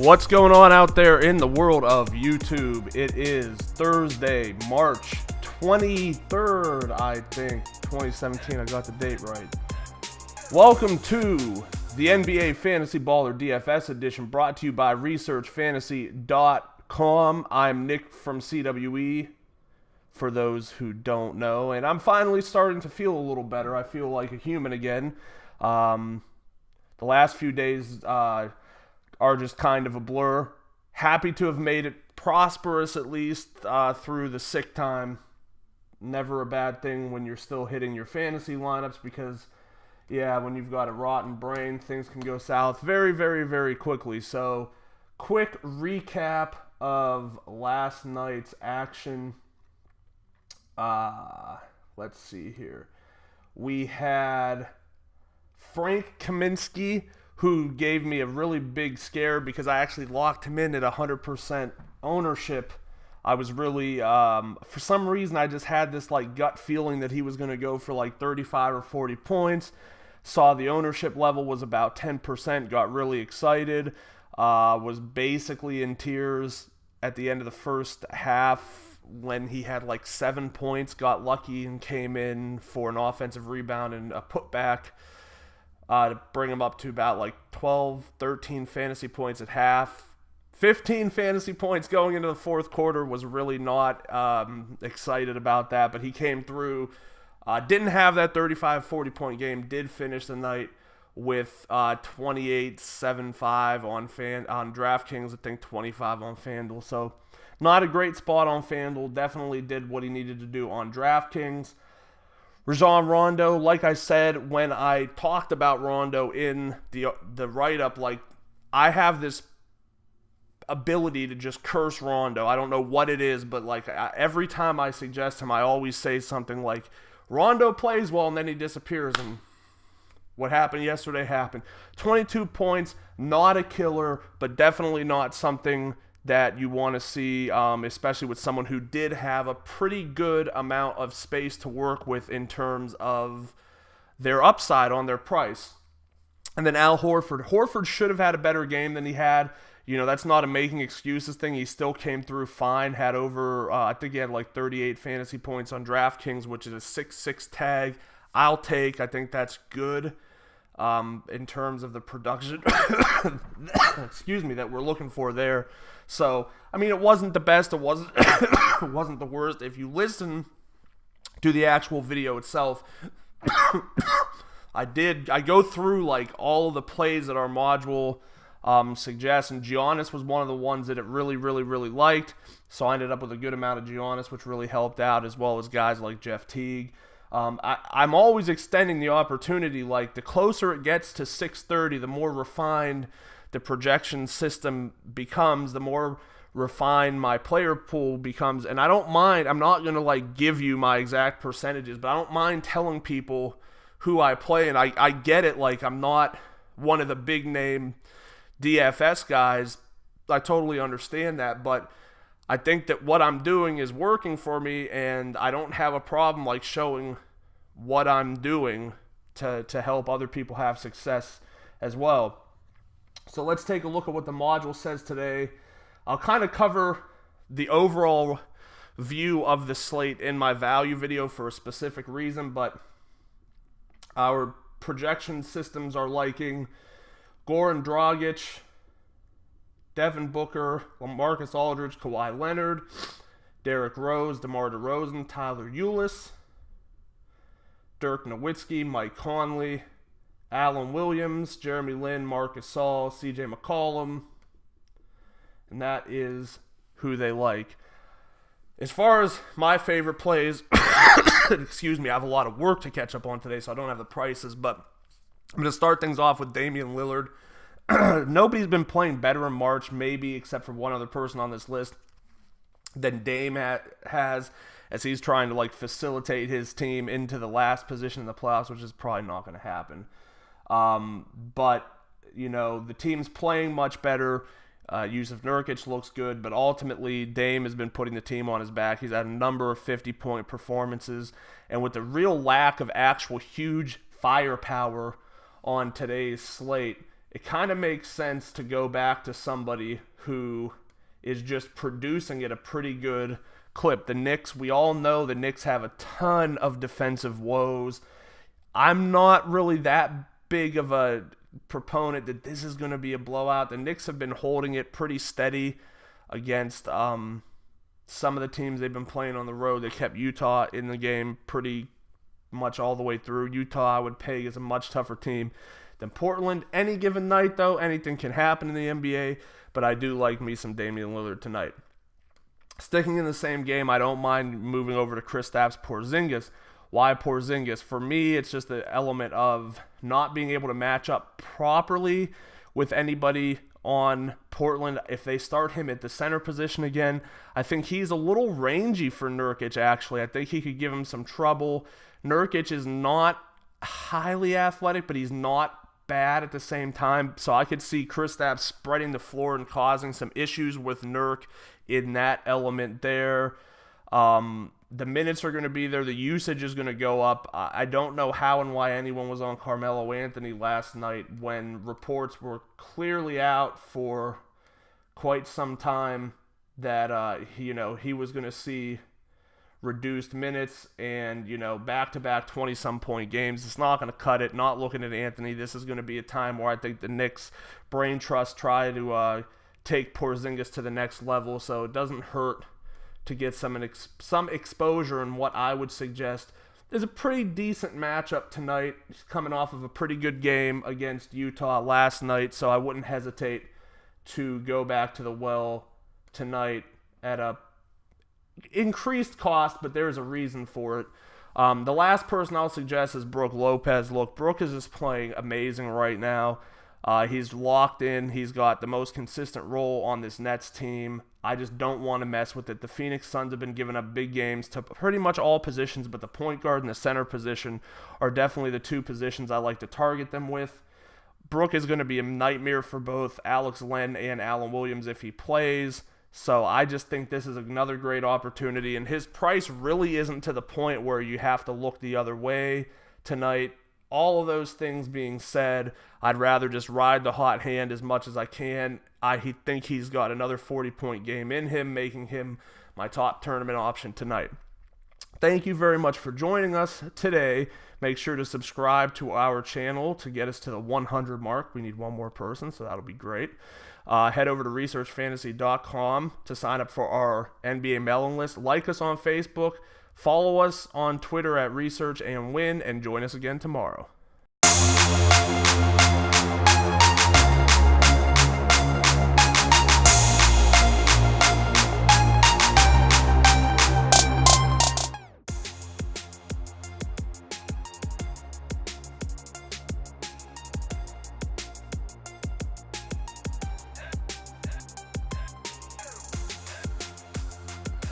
What's going on out there in the world of YouTube? It is Thursday, March 23rd, I think, 2017. I got the date right. Welcome to the NBA Fantasy Baller DFS edition, brought to you by ResearchFantasy.com. I'm Nick from CWE, for those who don't know, and I'm finally starting to feel a little better. I feel like a human again. The last few days are just kind of a blur. Happy to have made it prosperous, at least, through the sick time. Never a bad thing when you're still hitting your fantasy lineups because, yeah, when you've got a rotten brain, things can go south very, very, very quickly. So, quick recap of last night's action. Let's see here. We had Frank Kaminsky, who gave me a really big scare because I actually locked him in at 100% ownership. I was really, for some reason, I just had this like gut feeling that he was going to go for like 35 or 40 points. Saw the ownership level was about 10%, got really excited, was basically in tears at the end of the first half when he had like 7 points, got lucky and came in for an offensive rebound and a putback. To bring him up to about like 12, 13 fantasy points at half. 15 fantasy points going into the fourth quarter. Was really not excited about that, but he came through. Didn't have that 35, 40-point game. Did finish the night with 28, 7-5 on DraftKings. I think 25 on FanDuel. So not a great spot on FanDuel. Definitely did what he needed to do on DraftKings. Rajon Rondo, like I said when I talked about Rondo in the write-up, like, I have this ability to just curse Rondo. I don't know what it is, but like every time I suggest him, I always say something like, Rondo plays well and then he disappears, and what happened yesterday happened. 22 points, not a killer, but definitely not something that you want to see, especially with someone who did have a pretty good amount of space to work with in terms of their upside on their price. And then Al Horford. Horford should have had a better game than he had. You know, that's not a making excuses thing. He still came through fine, had over, I think he had like 38 fantasy points on DraftKings, which is a 6-6 tag. I'll take. I think that's good. In terms of the production, excuse me, that we're looking for there. So, I mean, it wasn't the best. It wasn't, it wasn't the worst. If you listen to the actual video itself, I go through like all of the plays that our module suggests, and Giannis was one of the ones that it really, really, really liked. So I ended up with a good amount of Giannis, which really helped out, as well as guys like Jeff Teague. I'm always extending the opportunity. Like, the closer it gets to 6:30, the more refined the projection system becomes, the more refined my player pool becomes. And I don't mind, I'm not going to like give you my exact percentages, but I don't mind telling people who I play. And I get it. Like, I'm not one of the big name DFS guys. I totally understand that, but I think that what I'm doing is working for me, and I don't have a problem like showing what I'm doing to help other people have success as well. So let's take a look at what the module says today. I'll kind of cover the overall view of the slate in my value video for a specific reason, but our projection systems are liking Goran Dragic, Devin Booker, LaMarcus Aldridge, Kawhi Leonard, Derrick Rose, DeMar DeRozan, Tyler Ulis, Dirk Nowitzki, Mike Conley, Alan Williams, Jeremy Lin, Marcus Saul, CJ McCollum, and that is who they like. As far as my favorite plays, excuse me, I have a lot of work to catch up on today, so I don't have the prices, but I'm going to start things off with Damian Lillard. Nobody's been playing better in March, maybe except for one other person on this list, than Dame has, as he's trying to like facilitate his team into the last position in the playoffs, which is probably not going to happen. But, you know, the team's playing much better. Yusuf Nurkic looks good, but ultimately Dame has been putting the team on his back. He's had a number of 50-point performances, and with the real lack of actual huge firepower on today's slate, it kind of makes sense to go back to somebody who is just producing at a pretty good clip. The Knicks, we all know the Knicks have a ton of defensive woes. I'm not really that big of a proponent that this is going to be a blowout. The Knicks have been holding it pretty steady against some of the teams they've been playing on the road. They kept Utah in the game pretty much all the way through. Utah, I would peg, is a much tougher team than Portland. Any given night, though, anything can happen in the NBA, but I do like me some Damian Lillard tonight. Sticking in the same game, I don't mind moving over to Kristaps Porzingis. Why Porzingis? For me, it's just the element of not being able to match up properly with anybody on Portland. If they start him at the center position again, I think he's a little rangy for Nurkic, actually. I think he could give him some trouble. Nurkic is not highly athletic, but he's not bad at the same time. So I could see Kristaps spreading the floor and causing some issues with Nurk in that element there. The minutes are going to be there. The usage is going to go up. I don't know how and why anyone was on Carmelo Anthony last night when reports were clearly out for quite some time that he was going to see reduced minutes and back-to-back 20-some point games. It's not going to cut it. Not looking at Anthony. This is going to be a time where I think the Knicks brain trust try to take Porzingis to the next level, so it doesn't hurt to get some exposure in what I would suggest is a pretty decent matchup tonight. He's coming off of a pretty good game against Utah last night, so I wouldn't hesitate to go back to the well tonight at a increased cost, but there's a reason for it. The last person I'll suggest is Brook Lopez. Look, Brook is just playing amazing right now. He's locked in. He's got the most consistent role on this Nets team. I just don't want to mess with it. The Phoenix Suns have been giving up big games to pretty much all positions, but the point guard and the center position are definitely the two positions I like to target them with. Brook is going to be a nightmare for both Alex Len and Allen Williams if he plays. So I just think this is another great opportunity, and his price really isn't to the point where you have to look the other way tonight. All of those things being said, I'd rather just ride the hot hand as much as I can. I think he's got another 40-point game in him, making him my top tournament option tonight. Thank you very much for joining us today. Make sure to subscribe to our channel to get us to the 100 mark. We need one more person, so that'll be great. Head over to researchfantasy.com to sign up for our NBA mailing list. Like us on Facebook. Follow us on Twitter at Research and Win, and join us again tomorrow.